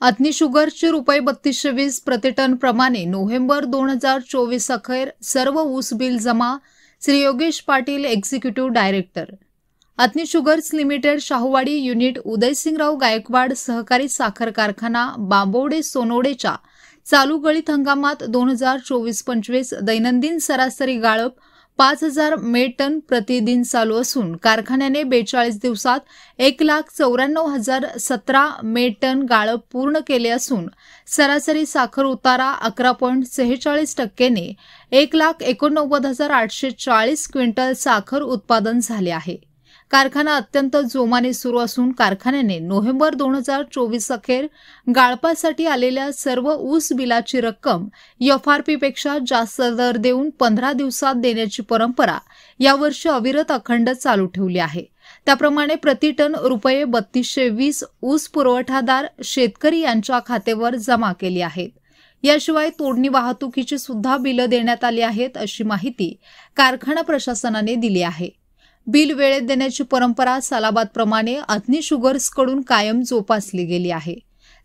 अथनी शुगरची ₹3220 प्रतिटन प्रमाणे नोव्हेंबर 2024 अखेर सर्व ऊस बिल जमा. Shri Yogesh Patil, executive director. Athani sugars limited, Shahuwadi unit, Udaysingrao Gaikwad सहकारी साखर कारखाना, बांबवडे सोनवडेच्या चालू गळीत हंगामात 2024-25 दैनंदिन सरासरी गाळप 5000 मेट्रिक टन प्रतिदिन चालू असून कारखान्याने 42 दिवसात 1,94,017 मेट्रिक टन गाळप पूर्ण केले असून सरासरी साखर उतारा 11.46% 1,89,840 क्विंटल साखर उत्पादन झाले आहे. कारखाना अत्यंत जोमाने सुरू असून कारखान्याने नोव्हेंबर 2024 अखेर गाळपासाठी आलेल्या सर्व ऊस बिलाची रक्कम एफआरपीपेक्षा जास्त दर देऊन 15 दिवसात देण्याची परंपरा यावर्षी अविरत अखंड चालू ठेवली आहे. त्याप्रमाणे प्रतिटन ₹3220 ऊस पुरवठादार शेतकरी यांच्या खात्यावर जमा केली आहेत. याशिवाय तोडणी वाहतुकीची सुद्धा बिलं देण्यात आली आहेत, अशी माहिती कारखाना प्रशासनाने दिली आहे. बिल वेळेत देण्याची परंपरा सालाबादप्रमाणे अथनी शुगर्सकडून कायम जोपासली गेली आहे.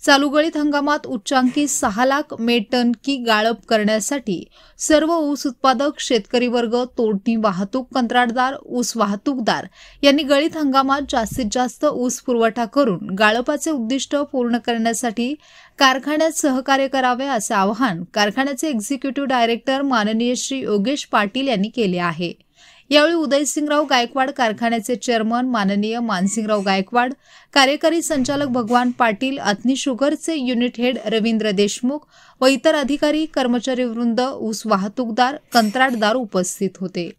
चालू गळीत हंगामात उच्चांकी 6 लाख मेट्रिक टन की गाळप करण्यासाठी सर्व ऊस उत्पादक शेतकरी वर्ग, तोडणी वाहतूक कंत्राटदार, ऊस वाहतूकदार यांनी गळीत हंगामात जास्तीत जास्त ऊस पुरवठा करून गाळपाचे उद्दिष्ट पूर्ण करण्यासाठी कारखान्यात सहकार्य करावे, असे आवाहन कारखान्याचे एक्झिक्युटिव्ह डायरेक्टर माननीय श्री योगेश पाटील यांनी केले आहे. यावेळी उदयसिंगराव गायकवाड, कारखान्याचे चेअरमन माननीय मानसिंगराव गायकवाड, कार्यकारी संचालक भगवान पाटील, अथनी शुगरचे युनिट हेड रवींद्र देशमुख व इतर अधिकारी, कर्मचारी वृंद, ऊस वाहतूकदार, कंत्राटदार उपस्थित होते.